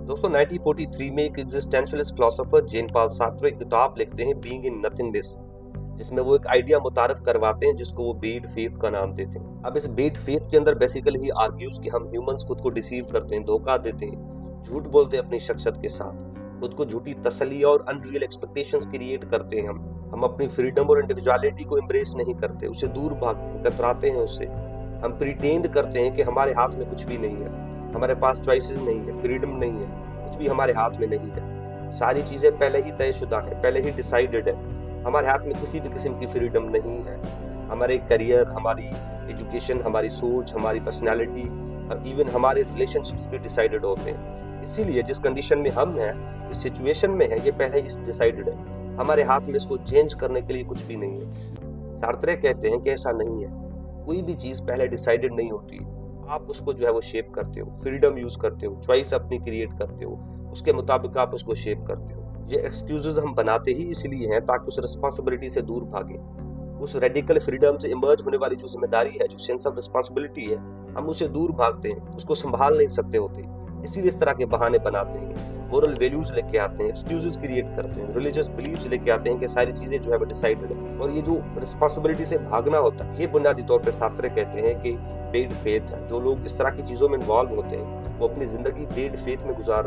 दोस्तों 1943 में एक एग्जिस्टेंशियलिस्ट फिलोसोफर जेन पॉल सार्त्रे एक किताब लिखते हैं बीइंग इन नथिंगनेस, जिसमें वो एक आइडिया मुतारफ करवाते हैं जिसको वो बेड फेथ का नाम देते हैं। अब इस बेड फेथ के अंदर बेसिकली ही आर्ग्यूज कि हम ह्यूमंस खुद को डिसीव करते हैं, धोखा देते हैं, झूठ बोलते हैं अपनी शख्सियत के साथ, खुद को झूठी तसल्ली और अनरियल एक्सपेक्टेशंस क्रिएट करते हैं। हम अपनी फ्रीडम और इंडिविजुअलिटी को एम्ब्रेस नहीं करते, उससे दूर भागते हैं, कतराते हैं उससे। हम प्रिटेंड करते हैं कि हमारे हाथ में कुछ भी नहीं है, हमारे पास चॉइसेस नहीं है, फ्रीडम नहीं है, कुछ भी हमारे हाथ में नहीं है। सारी चीजें पहले ही तयशुदा है, पहले ही डिसाइडेड है। हमारे हाथ में किसी भी किस्म की फ्रीडम नहीं है। हमारे करियर, हमारी एजुकेशन, हमारी सोच, हमारी पर्सनैलिटी और इवन हमारे रिलेशनशिप्स भी डिसाइडेड होते हैं। इसीलिए जिस कंडीशन में हम हैं, इस सिचुएशन में है, ये पहले ही डिसाइडेड है। हमारे हाथ में इसको चेंज करने के लिए कुछ भी नहीं है। सार्त्रे कहते हैं कि ऐसा नहीं है, कोई भी चीज पहले डिसाइडेड नहीं होती। आप उसको जो है वो शेप करते हो, फ्रीडम यूज करते हो, चॉइस अपनी क्रिएट करते हो, उसके मुताबिक आप उसको शेप करते हो। ये एक्सक्यूजेस हम बनाते ही इसलिए हैं ताकि उस रिस्पॉन्सिबिलिटी से दूर भागे। उस रेडिकल फ्रीडम से इमर्ज होने वाली जो जिम्मेदारी है, जो सेंस ऑफ रिस्पॉन्सिबिलिटी है, हम उससे दूर भागते हैं, उसको संभाल नहीं सकते होते। इसीलिए इस तरह के बहाने बनाते हैं, मोरल वैल्यूज लेके आते हैं, एक्सक्यूजेस क्रिएट करते हैं, रिलीजियस बिलीव्स लेके आते हैं कि सारी चीजें जो है वो डिसाइडेड है। और ये जो रिस्पॉन्सिबिलिटी से भागना होता है, ये बुनियादी तौर पे सार्त्रे कहते हैं कि बेड फेथ है। जो लोग इस तरह की चीजों में इन्वॉल्व होते हैं वो अपनी जिंदगी बेड फेथ में गुजार